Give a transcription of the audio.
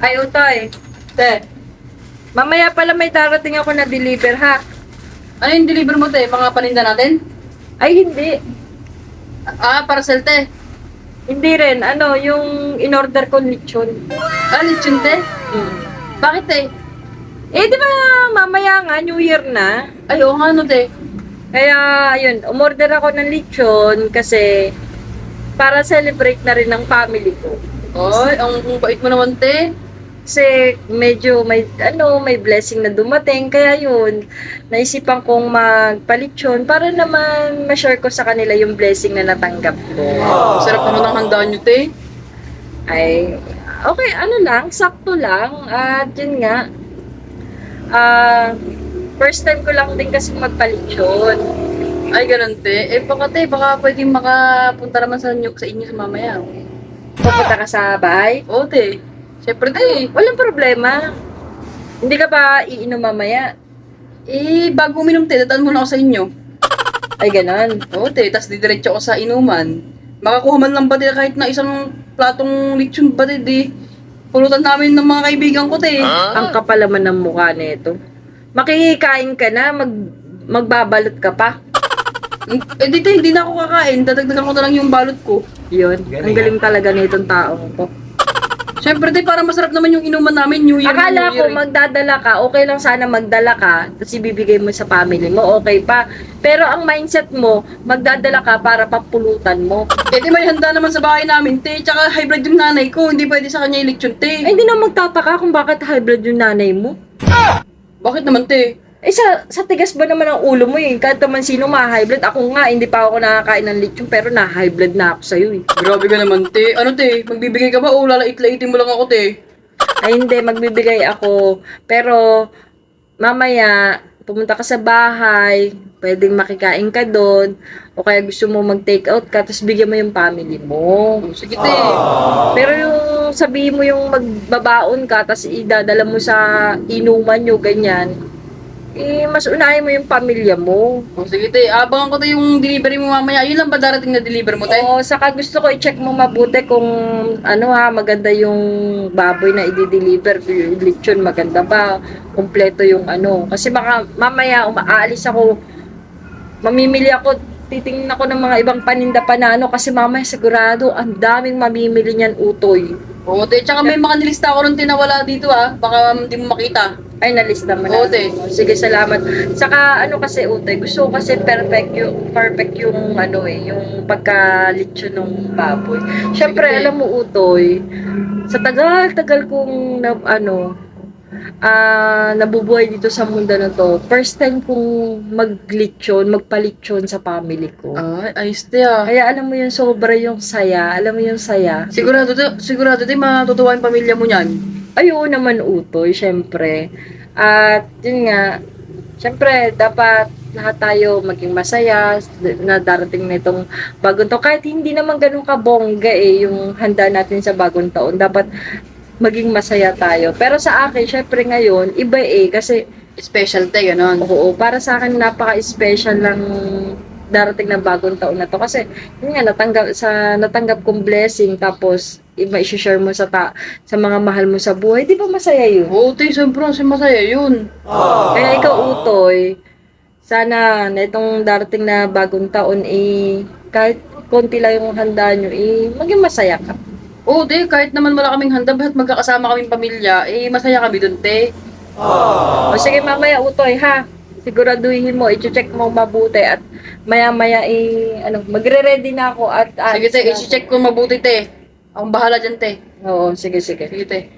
Ay, Utoy. Te, Mamaya pala may darating ako na deliver, ha? ano yung deliver mo, te? Mga paninda natin? Ay, hindi. Parcel, te. Hindi rin. Ano, yung in-order ko lechon. Lechon, te? Hmm. Bakit, te? Eh, di ba mamaya nga, New Year na? Ay, oo nga, no, te. Kaya, ayun, umorder ako ng lechon kasi para celebrate na rin ng family ko. Ay, ang bait mo naman, te. Kasi medyo may blessing na dumating. Kaya yun, naisipan kong magpalitsyon para naman ma-share ko sa kanila yung blessing na natanggap ko. Sarap naman ang handaan nyo, te. Ay, okay, ano lang, sakto lang. At yun nga, first time ko lang din kasi magpalitsyon. Ay, ganun, te. Baka, te, baka pwedeng makapunta naman sa inyo sa mamaya. Pupunta ka sa bahay? Oo, te. Siyempre, te. Walang problema. Hindi ka ba iinom mamaya? Bago uminom, te, dadaan muna ako sa inyo. Ay, ganon. Oo, te. Tapos didiretso ako sa inuman. Makakuha man lang ba, te, kahit na isang platong lechon ba, te, di. Pulutan namin ng mga kaibigan ko, te. Ang kapal naman ng mukha nito. Makikikain ka na, magbabalot ka pa. Di, te, hindi na ako kakain. Dadagdagan ko na lang yung balot ko. Yun. Ang galing talaga nitong taong to. Siyempre, te, para masarap naman yung inuman namin, New Year. Akala New ko Year, magdadala ka, okay lang sana magdala ka, tapos ibibigay mo sa family mo, okay pa. Pero ang mindset mo, magdadala ka para papulutan mo. Di, may handa naman sa bahay namin, te. Tsaka hybrid yung nanay ko. Hindi pwede sa kanya yung lechon, te. Ay, hindi na magtataka kung bakit high blood yung nanay mo. Bakit naman, te? Eh, sa tigas ba naman ang ulo mo eh? Kahit naman sino ma-high blood. Ako nga, hindi pa ako nakakain ng lechon, pero na-high blood na ako sa'yo eh. Grabe ka naman, te. Ano, te? Magbibigay ka ba o lalait-laitin mo lang ako, te? Ay, hindi, magbibigay ako. Pero, mamaya, pumunta ka sa bahay, pwedeng makikain ka doon, o kaya gusto mo mag-take out ka, tapos bigyan mo yung family mo. Sige, te. Pero yung sabihin mo yung magbabaon ka, tapos idadala mo sa inuman nyo, ganyan, eh, mas unahin mo yung pamilya mo. Sige, te. Abangan ko, te, yung delivery mo mamaya. Yun lang ba darating na deliver mo, te? Oo, saka gusto ko i-check mo mabuti kung maganda yung baboy na i-deliver, yung lechon, maganda ba, kumpleto yung Kasi baka mamaya aalis ako, mamimili ako, titingnan ako ng mga ibang paninda pa na kasi mamaya sigurado ang daming mamimili niyan, Utoy. Oo, te. Tsaka may mga nilista ako ron, te, na wala dito, Baka hindi mo makita. Ay, nalista mo na. Oo, te. Sige, salamat. Saka kasi, Utoy, gusto ko kasi perfect yung yung pagka-lechon ng baboy. Siyempre, Sige, te. alam mo, Utoy, sa tagal-tagal kong nabubuhay dito sa mundo na to, first time kong magpalechon sa family ko. Ay, ayos, te, Kaya alam mo yung sobra yung saya, alam mo yung saya. Sigurado, te, matutuwa yung pamilya mo niyan. Ay, oo naman, Utoy, syempre. At yun nga, syempre, dapat lahat tayo maging masaya na darating na itong bagong taon. Kahit hindi naman ganun kabongga yung handa natin sa bagong taon. Dapat maging masaya tayo. Pero sa akin, syempre ngayon, iba kasi, Special, te, gano'n. oo, para sa akin, napaka-special lang darating na bagong taon na to. Kasi, yun nga, natanggap kong blessing, tapos, iba i-share mo sa mga mahal mo sa buhay. Di ba masaya yun? Oo, te, sobrang masaya yun. Kaya ikaw, Utoy, sana na itong darating na bagong taon, kahit konti lang yung handa nyo, maging masaya ka. Oo, te, kahit naman wala kaming handa, ba't magkakasama kaming pamilya, masaya kami dun, te. O sige, mamaya, Utoy, ha? Siguraduhin mo, i-check mo mabuti at maya-maya, magre-ready na ako at Sige, te, i-check ko mabuti, te. Akong bahala dyan, te. Oo, sige, sige. Sige, te.